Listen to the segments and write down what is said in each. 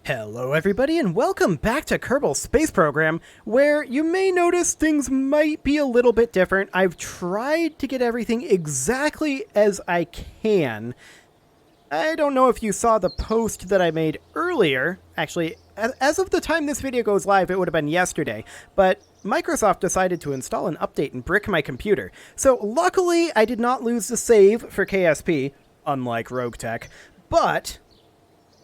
Hello everybody and welcome back to Kerbal Space Program, where you may notice things might be a little bit different. I've tried to get everything exactly as I can. I don't know if you saw the post that I made earlier. Actually, as of the time this video goes live, it would have been yesterday, but Microsoft decided to install an update and brick my computer. So luckily, I did not lose the save for KSP, unlike Rogue Tech, but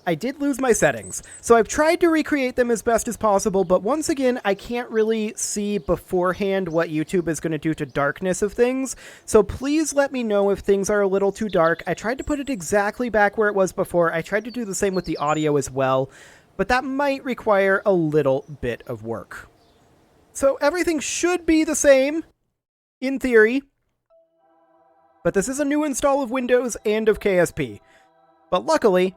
I did lose my settings, so I've tried to recreate them as best as possible, but once again, I can't really see beforehand what YouTube is going to do to darkness of things, so please let me know if things are a little too dark. I tried to put it exactly back where it was before. I tried to do the same with the audio as well, but that might require a little bit of work. So everything should be the same, in theory, but this is a new install of Windows and of KSP. But luckily,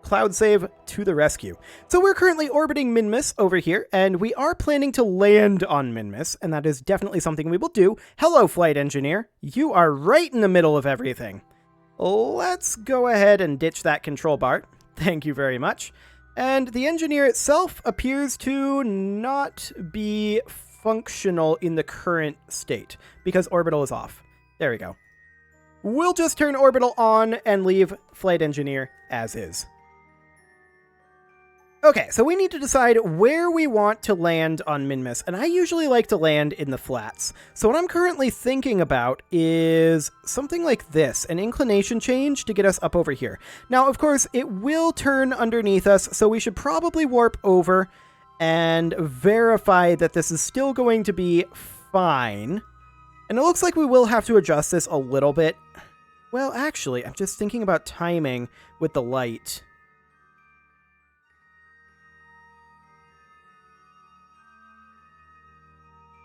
Cloud save to the rescue. So we're currently orbiting Minmus over here, and we are planning to land on Minmus, and that is definitely something we will do. Hello, flight engineer. You are right in the middle of everything. Let's go ahead and ditch that control bar. Thank you very much. And the engineer itself appears to not be functional in the current state, because orbital is off. There we go. We'll just turn orbital on and leave flight engineer as is. Okay, so we need to decide where we want to land on Minmus, and I usually like to land in the flats. So what I'm currently thinking about is something like this, an inclination change to get us up over here. Now, of course, it will turn underneath us, so we should probably warp over and verify that this is still going to be fine. And it looks like we will have to adjust this a little bit. Well, actually, I'm just thinking about timing with the light.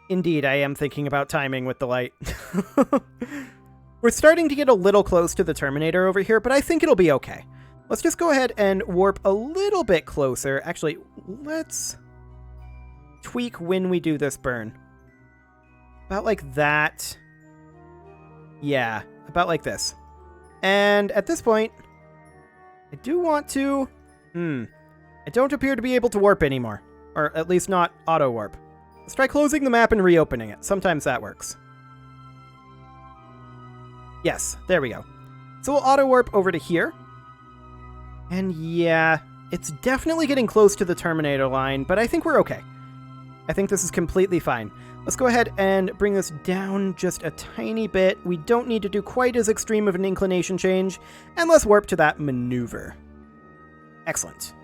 Indeed, I am thinking about timing with the light. We're starting to get a little close to the Terminator over here, but I think it'll be okay. Let's just go ahead and warp a little bit closer. Actually, let's tweak when we do this burn. About like that. Yeah, about like this. And at this point, I do want to... I don't appear to be able to warp anymore. Or at least not auto-warp. Let's try closing the map and reopening it. Sometimes that works. Yes, there we go. So we'll auto-warp over to here. And yeah, it's definitely getting close to the Terminator line, but I think we're okay. I think this is completely fine. Let's go ahead and bring this down just a tiny bit. We don't need to do quite as extreme of an inclination change, and let's warp to that maneuver. Excellent.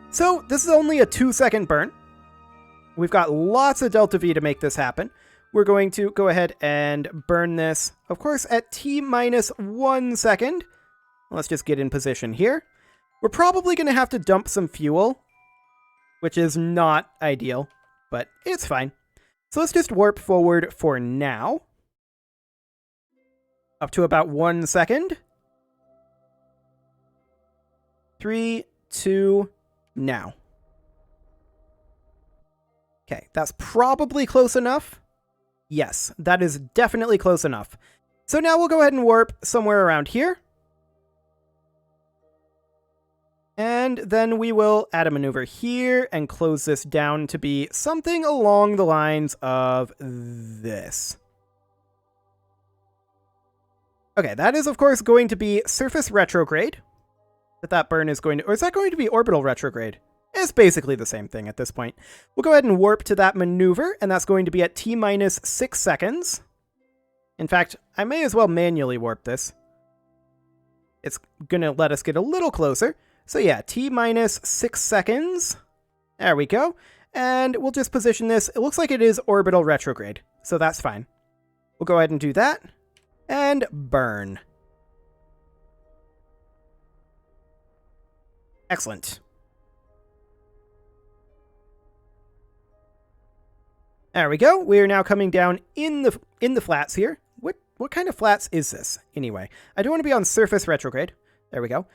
So this is only a 2-second burn. We've got lots of delta V to make this happen. We're going to go ahead and burn this, of course, at T-minus 1 second. Let's just get in position here. We're probably going to have to dump some fuel, which is not ideal, but it's fine. So let's just warp forward for now. Up to about 1 second. 3, 2, now. Okay, that's probably close enough. Yes, that is definitely close enough. So now we'll go ahead and warp somewhere around here. And then we will add a maneuver here and close this down to be something along the lines of this. Okay, that is of course going to be surface retrograde. That burn is going to, or is that going to be orbital retrograde? It's basically the same thing at this point. We'll go ahead and warp to that maneuver, and that's going to be at T-minus 6 seconds. In fact, I may as well manually warp this. It's going to let us get a little closer. So yeah, T-minus 6 seconds. There we go. And we'll just position this. It looks like it is orbital retrograde, so that's fine. We'll go ahead and do that. And burn. Excellent. There we go. We are now coming down in the flats here. What kind of flats is this anyway? I do want to be on surface retrograde. There we go.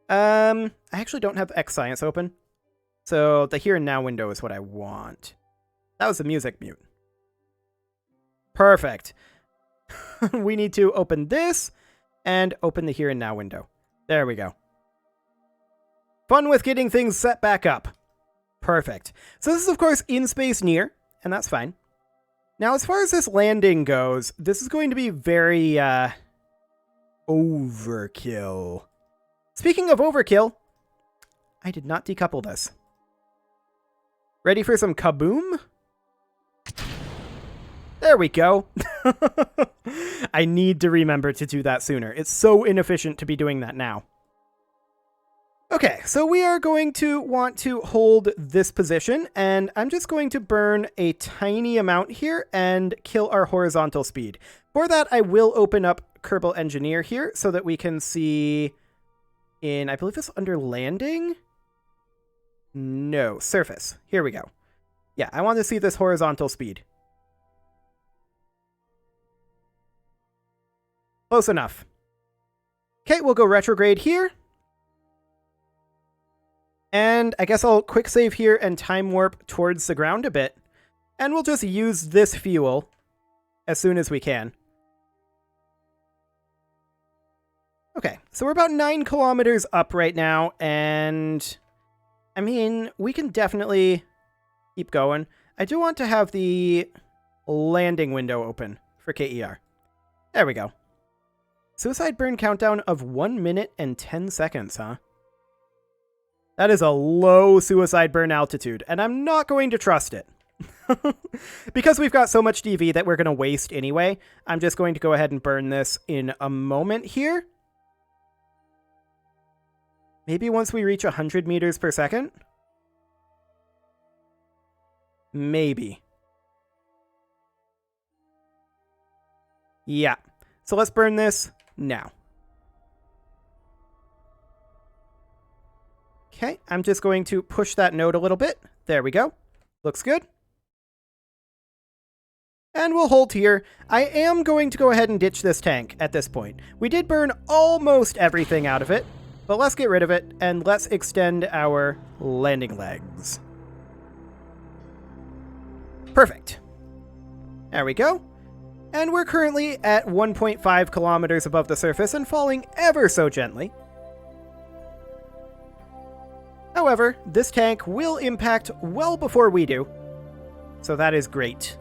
I actually don't have X Science open, so the here and now window is what I want. That was the music mute. Perfect. We need to open this and open the here and now window. There we go. Fun with getting things set back up. Perfect. So this is, of course, in space near, and that's fine. Now, as far as this landing goes, this is going to be very, overkill. Speaking of overkill, I did not decouple this. Ready for some kaboom? There we go. I need to remember to do that sooner. It's so inefficient to be doing that now. Okay, so we are going to want to hold this position, and I'm just going to burn a tiny amount here and kill our horizontal speed. For that, I will open up Kerbal Engineer here so that we can see in, I believe it's under landing? No, surface. Here we go. Yeah, I want to see this horizontal speed. Close enough. Okay, we'll go retrograde here. And I guess I'll quick save here and time warp towards the ground a bit. And we'll just use this fuel as soon as we can. Okay, so we're about 9 kilometers up right now, and I mean, we can definitely keep going. I do want to have the landing window open for KER. There we go. Suicide burn countdown of 1 minute and 10 seconds, huh? That is a low suicide burn altitude, and I'm not going to trust it. Because we've got so much DV that we're going to waste anyway, I'm just going to go ahead and burn this in a moment here. Maybe once we reach 100 meters per second? Maybe. Yeah. So let's burn this now. Okay, I'm just going to push that node a little bit. There we go. Looks good. And we'll hold here. I am going to go ahead and ditch this tank at this point. We did burn almost everything out of it, but let's get rid of it and let's extend our landing legs. Perfect. There we go. And we're currently at 1.5 kilometers above the surface and falling ever so gently. However, this tank will impact well before we do, so that is great.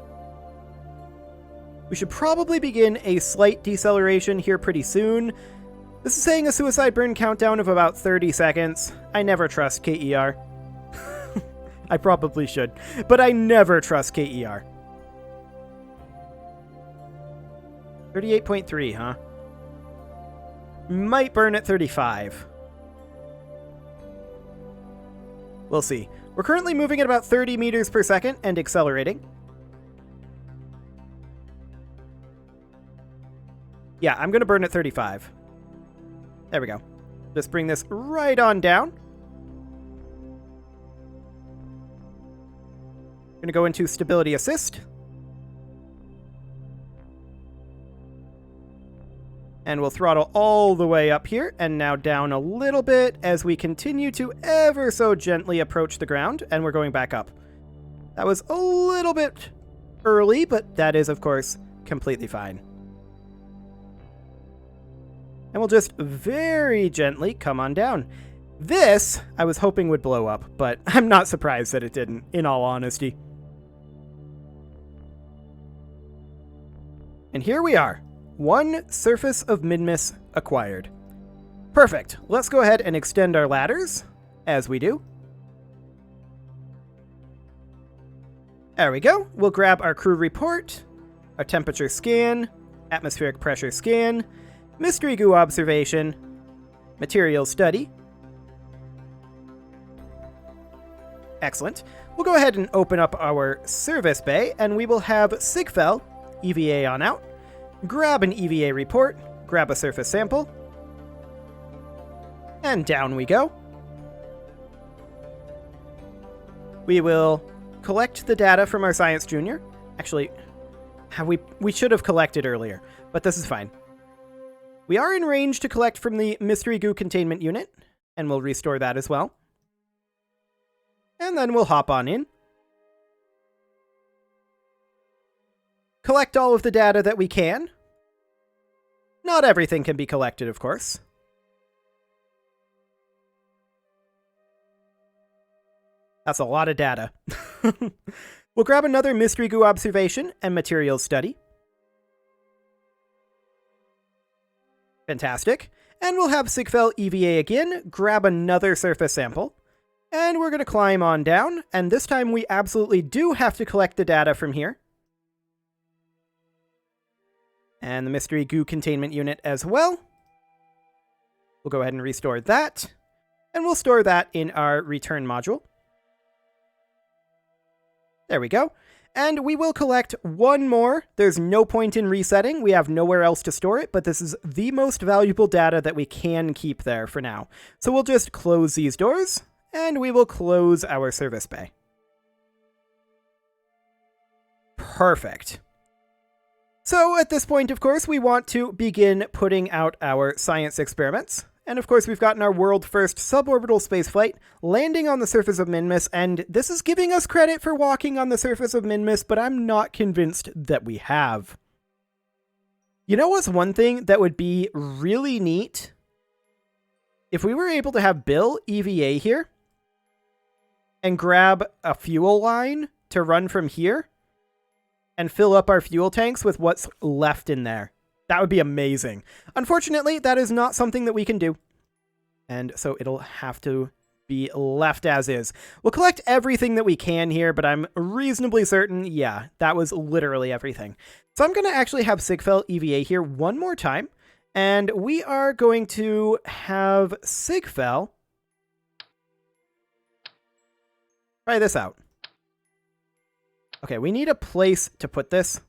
We should probably begin a slight deceleration here pretty soon. This is saying a suicide burn countdown of about 30 seconds. I never trust KER. I probably should, but I never trust KER. 38.3, huh? Might burn at 35. We'll see. We're currently moving at about 30 meters per second and accelerating. Yeah, I'm going to burn at 35. There we go. Just bring this right on down. Going to go into stability assist. And we'll throttle all the way up here and now down a little bit as we continue to ever so gently approach the ground, and we're going back up. That was a little bit early, but that is, of course, completely fine. And we'll just very gently come on down. This, I was hoping would blow up, but I'm not surprised that it didn't, in all honesty. And here we are. 1 surface of Minmus acquired. Perfect. Let's go ahead and extend our ladders, as we do. There we go. We'll grab our crew report, our temperature scan, atmospheric pressure scan, mystery goo observation, materials study. Excellent. We'll go ahead and open up our service bay, and we will have Sigfel, EVA on out, grab an EVA report, grab a surface sample, and down we go. We will collect the data from our Science Junior. Actually, we should have collected earlier, but this is fine. We are in range to collect from the Mystery Goo Containment Unit, and we'll restore that as well. And then we'll hop on in. Collect all of the data that we can. Not everything can be collected, of course. That's a lot of data. We'll grab another mystery goo observation and materials study. Fantastic. And we'll have Sigfell EVA again, grab another surface sample. And we're going to climb on down, and this time we absolutely do have to collect the data from here. And the mystery goo containment unit as well. We'll go ahead and restore that. And we'll store that in our return module. There we go. And we will collect one more. There's no point in resetting. We have nowhere else to store it, but this is the most valuable data that we can keep there for now. So we'll just close these doors, and we will close our service bay. Perfect. So at this point, of course, we want to begin putting out our science experiments. And of course, we've gotten our world-first suborbital spaceflight, landing on the surface of Minmus, and this is giving us credit for walking on the surface of Minmus, but I'm not convinced that we have. You know what's one thing that would be really neat? If we were able to have Bill EVA here, and grab a fuel line to run from here, and fill up our fuel tanks with what's left in there. That would be amazing. Unfortunately, that is not something that we can do. And so it'll have to be left as is. We'll collect everything that we can here, but I'm reasonably certain, yeah, that was literally everything. So I'm going to actually have Sigfell EVA here one more time. And we are going to have Sigfell try this out. Okay, we need a place to put this.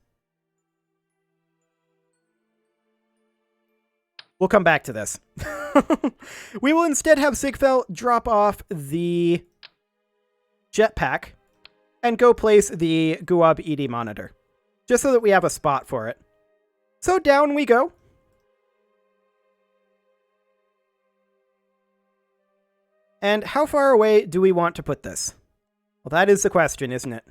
We'll come back to this. We will instead have Sigfell drop off the jetpack and go place the Guab ED monitor, just so that we have a spot for it. So down we go. And how far away do we want to put this? Well, that is the question, isn't it?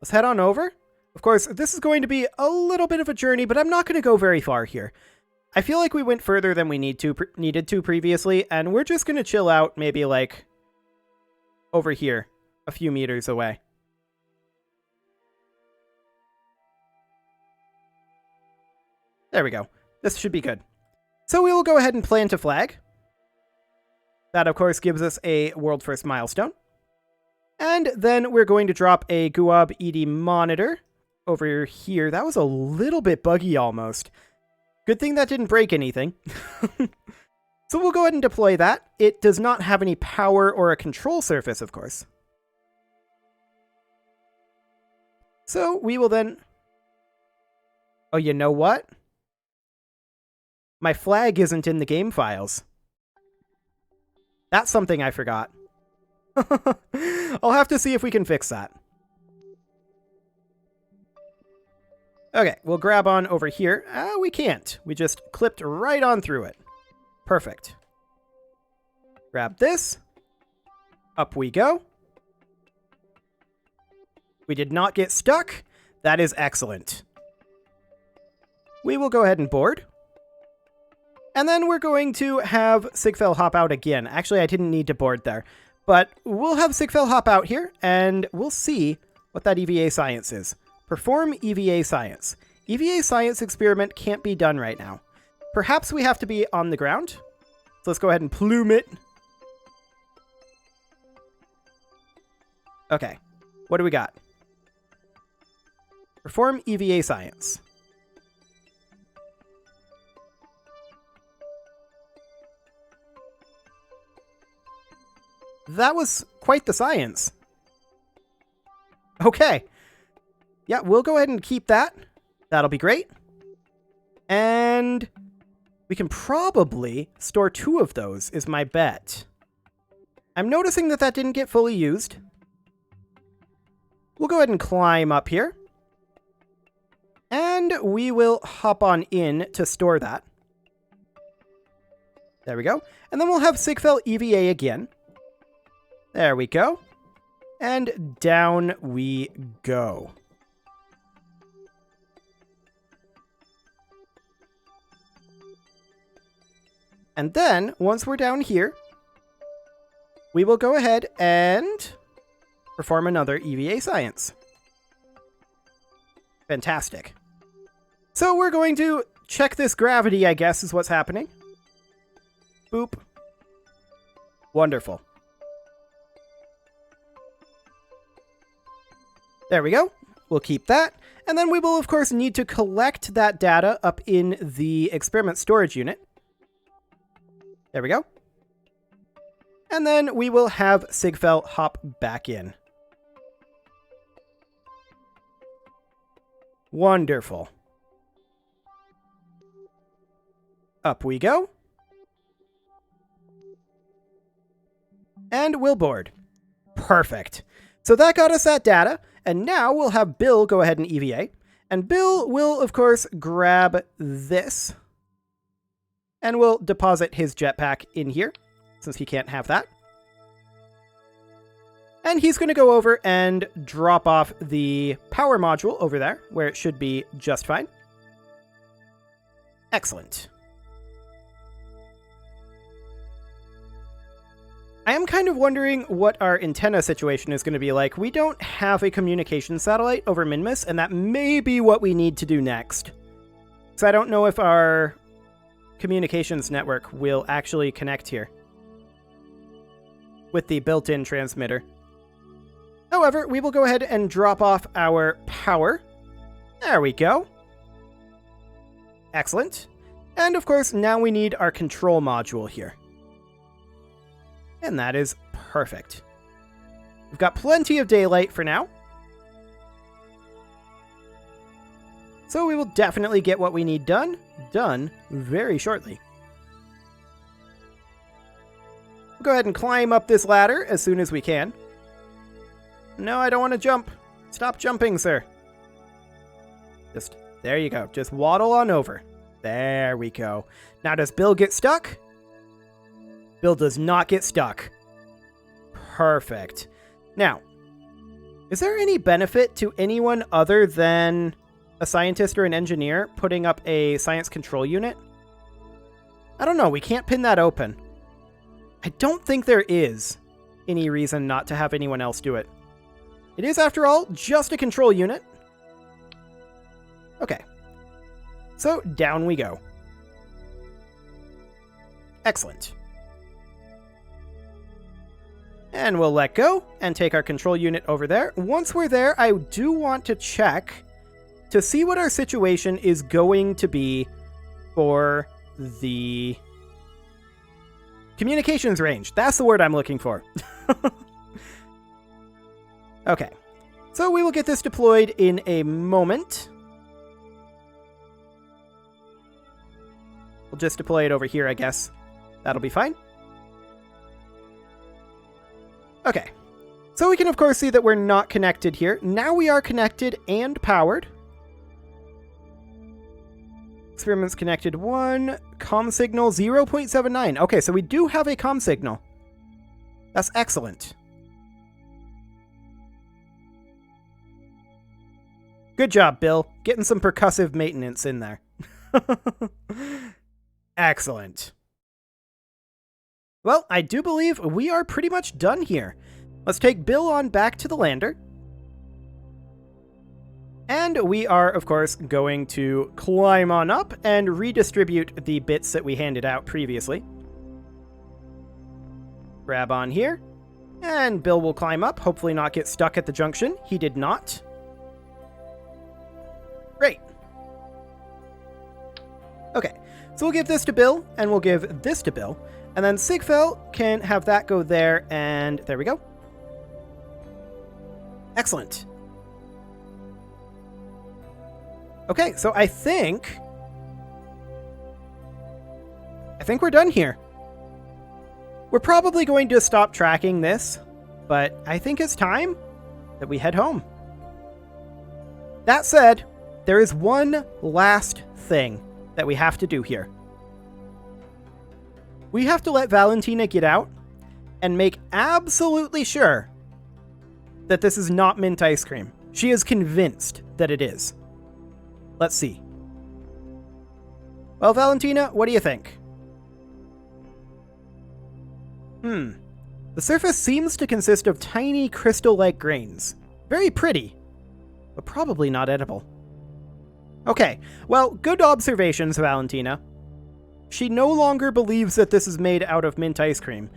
Let's head on over. Of course, this is going to be a little bit of a journey, but I'm not going to go very far here. I feel like we went further than we needed to previously, and we're just going to chill out maybe like over here, a few meters away. There we go. This should be good. So we will go ahead and plant a flag. That, of course, gives us a world first milestone. And then we're going to drop a Guab ED monitor over here. That was a little bit buggy almost. Good thing that didn't break anything. So we'll go ahead and deploy that. It does not have any power or a control surface, of course. So we will then... Oh, you know what? My flag isn't in the game files. That's something I forgot. I'll have to see if we can fix that. Okay, we'll grab on over here. We can't. We just clipped right on through it. Perfect. Grab this. Up we go. We did not get stuck. That is excellent. We will go ahead and board. And then we're going to have Sigfell hop out again. Actually, I didn't need to board there. But we'll have Sigfell hop out here, and we'll see what that EVA science is. Perform EVA science. EVA science experiment can't be done right now. Perhaps we have to be on the ground. So let's go ahead and plume it. Okay, what do we got? Perform EVA science. That was quite the science. Okay. Yeah, we'll go ahead and keep that. That'll be great. And we can probably store 2 of those, is my bet. I'm noticing that that didn't get fully used. We'll go ahead and climb up here. And we will hop on in to store that. There we go. And then we'll have Sigfell EVA again. There we go. And down we go. And then, once we're down here, we will go ahead and perform another EVA science. Fantastic. So we're going to check this gravity, I guess, is what's happening. Boop. Wonderful. There we go. We'll keep that. And then we will, of course, need to collect that data up in the experiment storage unit. There we go. And then we will have Sigfel hop back in. Wonderful. Up we go. And we'll board. Perfect. So that got us that data, and now we'll have Bill go ahead and EVA. And Bill will, of course, grab this. And we'll deposit his jetpack in here, since he can't have that. And he's going to go over and drop off the power module over there, where it should be just fine. Excellent. I am kind of wondering what our antenna situation is going to be like. We don't have a communication satellite over Minmus, and that may be what we need to do next. So I don't know if our communications network will actually connect here with the built-in transmitter. However, we will go ahead and drop off our power. There we go. Excellent. And of course, now we need our control module here. And that is perfect. We've got plenty of daylight for now. So we will definitely get what we need done very shortly. We'll go ahead and climb up this ladder as soon as we can. No, I don't want to jump. Stop jumping, sir. Just, there you go. Just waddle on over. There we go. Now, does Bill get stuck? Bill does not get stuck. Perfect. Now, is there any benefit to anyone other than a scientist or an engineer putting up a science control unit? I don't know. We can't pin that open. I don't think there is any reason not to have anyone else do it. It is, after all, just a control unit. Okay. So, down we go. Excellent. And we'll let go and take our control unit over there. Once we're there, I do want to check to see what our situation is going to be for the communications range. That's the word I'm looking for. Okay. So we will get this deployed in a moment. We'll just deploy it over here, I guess. That'll be fine. Okay, so we can of course see that we're not connected here. Now we are connected and powered. Experiments connected 1, comm signal 0.79. Okay, so we do have a comm signal. That's excellent. Good job, Bill. Getting some percussive maintenance in there. Excellent. Well, I do believe we are pretty much done here. Let's take Bill on back to the lander. And we are, of course, going to climb on up and redistribute the bits that we handed out previously. Grab on here. And Bill will climb up, hopefully not get stuck at the junction. He did not. Great. Okay, so we'll give this to Bill, and we'll give this to Bill. And then Sigfel can have that go there, and there we go. Excellent. Okay, so I think we're done here. We're probably going to stop tracking this, but I think it's time that we head home. That said, there is one last thing that we have to do here. We have to let Valentina get out and make absolutely sure that this is not mint ice cream. She is convinced that it is. Let's see. Well, Valentina, what do you think? The The surface seems to consist of tiny crystal-like grains. Very pretty, but probably not edible. Okay, well, good observations, Valentina. She no longer believes that this is made out of mint ice cream.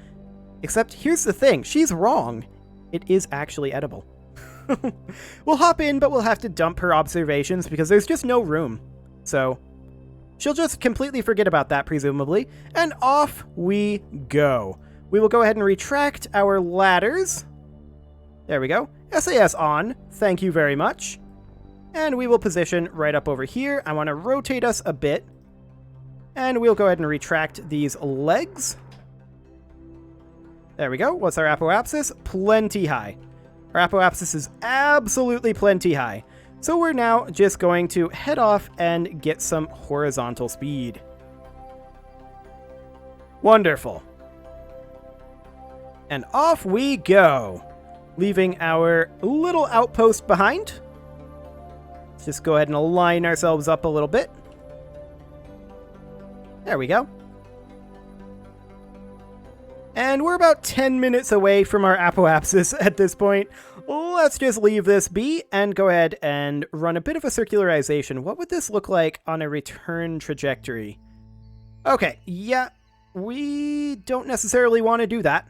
Except here's the thing, she's wrong. It is actually edible. We'll hop in, but we'll have to dump her observations because there's just no room. So she'll just completely forget about that, presumably, and off we go. We will go ahead and retract our ladders. There we go. SAS on. Thank you very much. And we will position right up over here. I want to rotate us a bit. And we'll go ahead and retract these legs. There we go. What's our apoapsis? Plenty high. Our apoapsis is absolutely plenty high. So we're now just going to head off and get some horizontal speed. Wonderful. And off we go, leaving our little outpost behind. Let's just go ahead and align ourselves up a little bit. There we go. And we're about 10 minutes away from our apoapsis at this point. Let's just leave this be and go ahead and run a bit of a circularization. What would this look like on a return trajectory? Okay, yeah, we don't necessarily want to do that.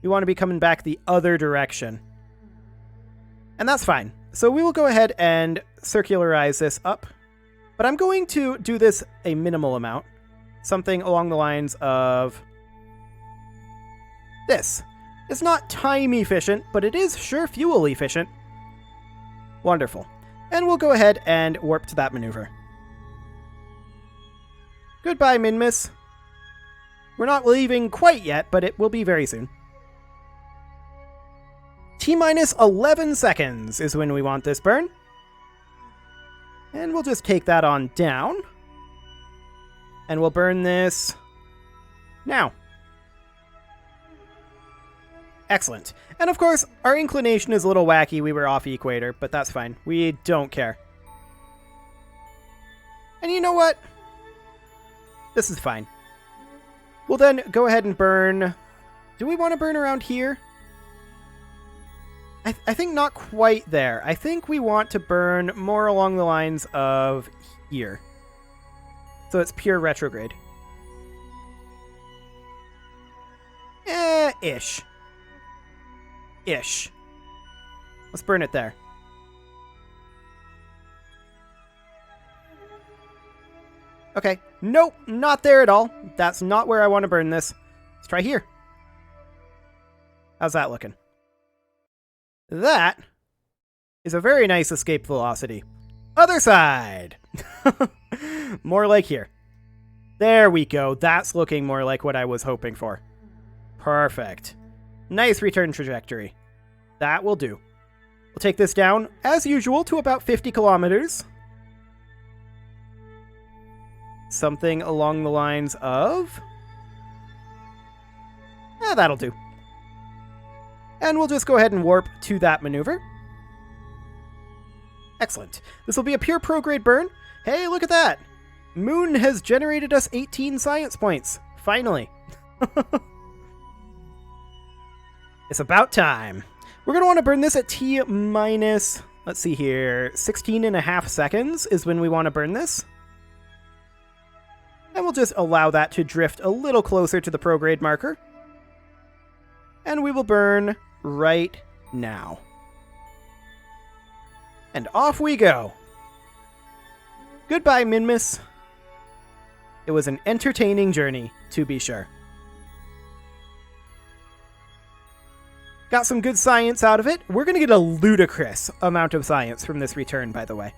We want to be coming back the other direction. And that's fine. So we will go ahead and circularize this up. But I'm going to do this a minimal amount. Something along the lines of this. It's not time efficient, but it is sure fuel efficient. Wonderful. And we'll go ahead and warp to that maneuver. Goodbye, Minmus. We're not leaving quite yet, but it will be very soon. T-minus 11 seconds is when we want this burn. And we'll just take that on down. And we'll burn this now. Excellent. And of course, our inclination is a little wacky. We were off equator, but that's fine. We don't care. And you know what? This is fine. We'll then go ahead and burn... Do we want to burn around here? I think not quite there. I think we want to burn more along the lines of here. So it's pure retrograde. Ish. Ish. Let's burn it there. Okay. Nope, not there at all. That's not where I want to burn this. Let's try here. How's that looking? That is a very nice escape velocity. Other side! More like here. There we go. That's looking more like what I was hoping for. Perfect. Nice return trajectory. That will do. We'll take this down, as usual, to about 50 kilometers. Something along the lines of... that'll do. And we'll just go ahead and warp to that maneuver. Excellent. This will be a pure prograde burn. Hey, look at that! Moon has generated us 18 science points. Finally. It's about time. We're going to want to burn this at T minus, let's see here, 16.5 seconds is when we want to burn this. And we'll just allow that to drift a little closer to the prograde marker. And we will burn right now. And off we go. Goodbye, Minmus. It was an entertaining journey, to be sure. Got some good science out of it. We're going to get a ludicrous amount of science from this return, by the way.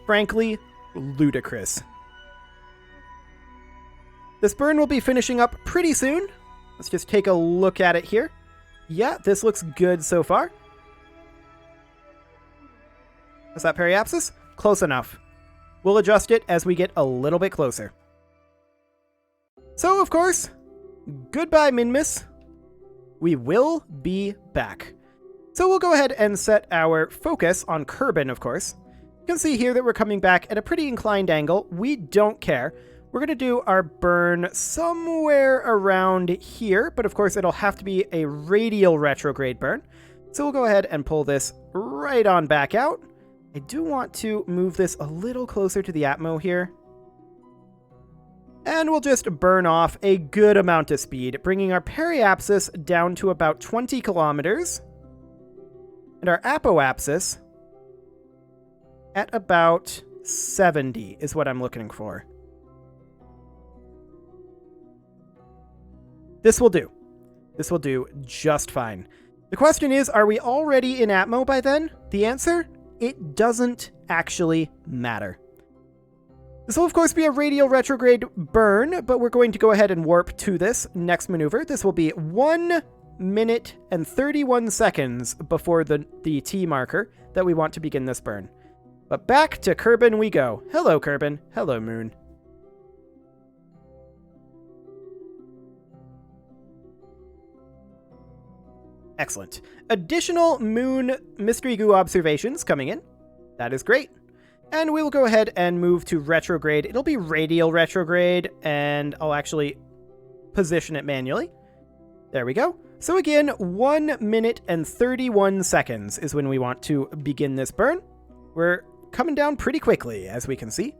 Frankly, ludicrous. This burn will be finishing up pretty soon. Let's just take a look at it here. Yeah, this looks good so far. Is that periapsis? Close enough. We'll adjust it as we get a little bit closer. So, of course, goodbye, Minmus. We will be back. So we'll go ahead and set our focus on Kerbin, of course. You can see here that we're coming back at a pretty inclined angle. We don't care. We're going to do our burn somewhere around here, but of course it'll have to be a radial retrograde burn. So we'll go ahead and pull this right on back out. I do want to move this a little closer to the Atmo here. And we'll just burn off a good amount of speed, bringing our periapsis down to about 20 kilometers. And our apoapsis at about 70 is what I'm looking for. This will do. This will do just fine. The question is, are we already in Atmo by then? The answer? It doesn't actually matter. This will of course be a radial retrograde burn, but we're going to go ahead and warp to this next maneuver. This will be 1 minute and 31 seconds before the T marker that we want to begin this burn. But back to Kerbin we go. Hello Kerbin. Hello Moon. Excellent. Additional Moon Mystery Goo observations coming in. That is great. And we will go ahead and move to retrograde. It'll be radial retrograde, and I'll actually position it manually. There we go. So again, 1 minute and 31 seconds is when we want to begin this burn. We're coming down pretty quickly, as we can see.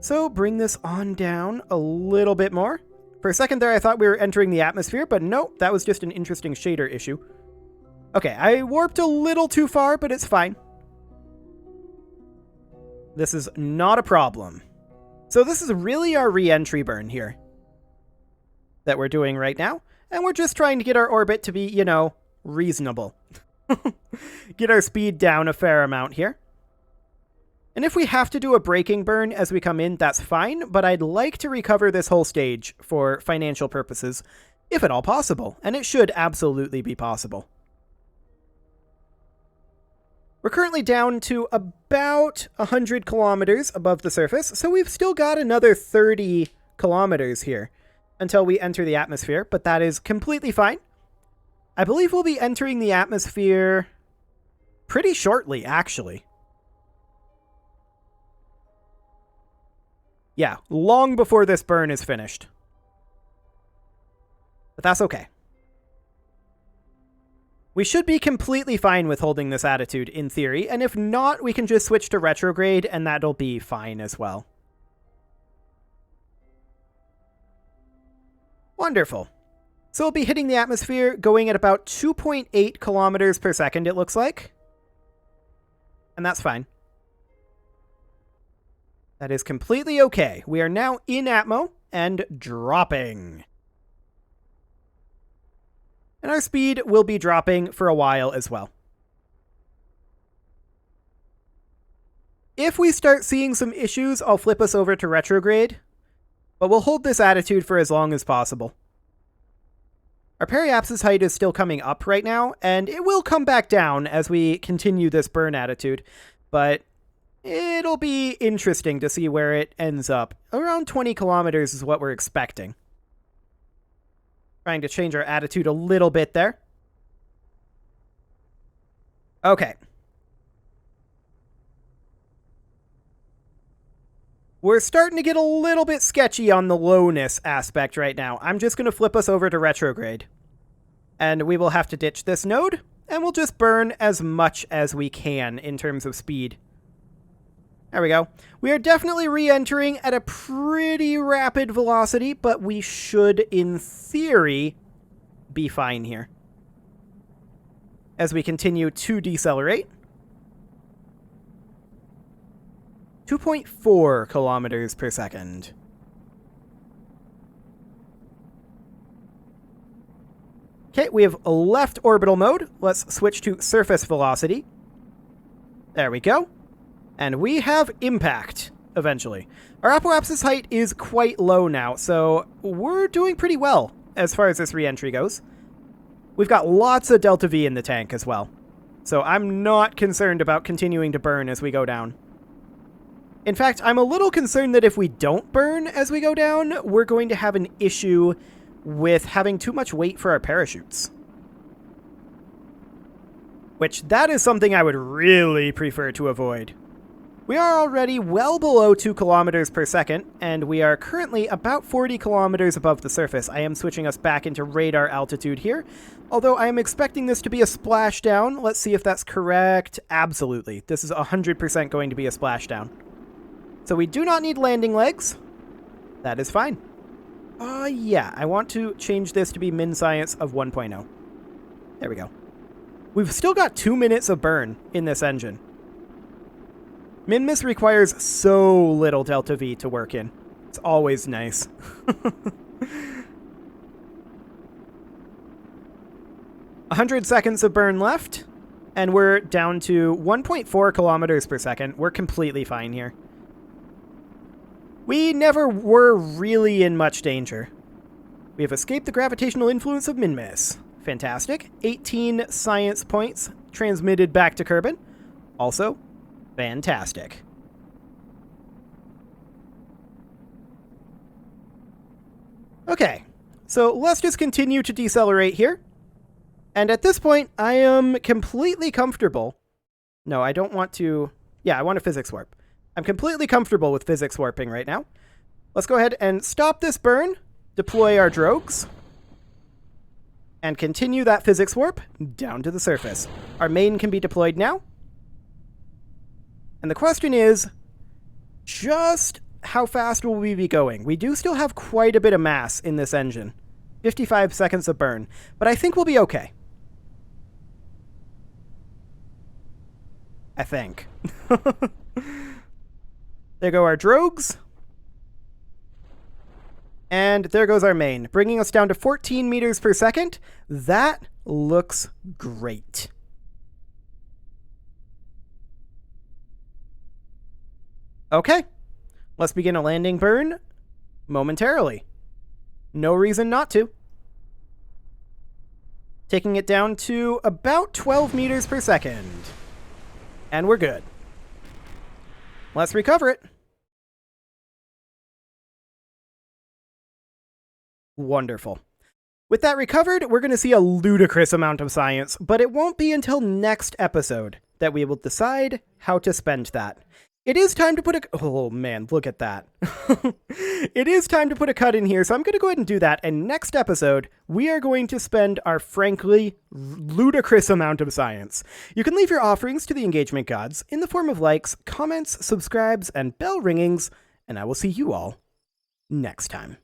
So bring this on down a little bit more. For a second there, I thought we were entering the atmosphere, but no, that was just an interesting shader issue. Okay, I warped a little too far, but it's fine. This is not a problem. So this is really our re-entry burn here that we're doing right now, and we're just trying to get our orbit to be, you know, reasonable. Get our speed down a fair amount here. And if we have to do a braking burn as we come in, that's fine, but I'd like to recover this whole stage for financial purposes, if at all possible, and it should absolutely be possible. We're currently down to about 100 kilometers above the surface, so we've still got another 30 kilometers here until we enter the atmosphere, but that is completely fine. I believe we'll be entering the atmosphere pretty shortly, actually. Yeah, long before this burn is finished. But that's okay. We should be completely fine with holding this attitude, in theory, and if not, we can just switch to retrograde, and that'll be fine as well. Wonderful. So we'll be hitting the atmosphere, going at about 2.8 kilometers per second, it looks like. And that's fine. That is completely okay. We are now in Atmo and dropping. And our speed will be dropping for a while as well. If we start seeing some issues, I'll flip us over to retrograde, but we'll hold this attitude for as long as possible. Our periapsis height is still coming up right now, and it will come back down as we continue this burn attitude, but it'll be interesting to see where it ends up. Around 20 kilometers is what we're expecting. Trying to change our attitude a little bit there. Okay. We're starting to get a little bit sketchy on the lowness aspect right now. I'm just going to flip us over to retrograde. And we will have to ditch this node, and we'll just burn as much as we can in terms of speed. There we go. We are definitely re-entering at a pretty rapid velocity, but we should, in theory, be fine here. As we continue to decelerate. 2.4 kilometers per second. Okay, we have left orbital mode. Let's switch to surface velocity. There we go. And we have impact, eventually. Our apoapsis height is quite low now, so we're doing pretty well as far as this re-entry goes. We've got lots of delta V in the tank as well, so I'm not concerned about continuing to burn as we go down. In fact, I'm a little concerned that if we don't burn as we go down, we're going to have an issue with having too much weight for our parachutes. Which, that is something I would really prefer to avoid. We are already well below 2 kilometers per second, and we are currently about 40 kilometers above the surface. I am switching us back into radar altitude here, although I am expecting this to be a splashdown. Let's see if that's correct. Absolutely. This is 100% going to be a splashdown. So we do not need landing legs. That is fine. Yeah, I want to change this to be min science of 1.0. There we go. We've still got 2 minutes of burn in this engine. Minmus requires so little delta V to work in. It's always nice. 100 seconds of burn left, and we're down to 1.4 kilometers per second. We're completely fine here. We never were really in much danger. We have escaped the gravitational influence of Minmus. Fantastic. 18 science points transmitted back to Kerbal. Also, fantastic. Okay, so let's just continue to decelerate here. And at this point, I am completely comfortable. No, I don't want to... Yeah, I want a physics warp. I'm completely comfortable with physics warping right now. Let's go ahead and stop this burn, deploy our drogues, and continue that physics warp down to the surface. Our main can be deployed now. And the question is, just how fast will we be going? We do still have quite a bit of mass in this engine. 55 seconds of burn, but I think we'll be okay. I think. There go our drogues. And there goes our main, bringing us down to 14 meters per second. That looks great. Okay, let's begin a landing burn momentarily. No reason not to. Taking it down to about 12 meters per second. And we're good. Let's recover it. Wonderful. With that recovered, we're going to see a ludicrous amount of science, but it won't be until next episode that we will decide how to spend that. It is time to put a... Oh, man, look at that. It is time to put a cut in here, so I'm going to go ahead and do that. And next episode, we are going to spend our frankly ludicrous amount of science. You can leave your offerings to the engagement gods in the form of likes, comments, subscribes, and bell ringings, and I will see you all next time.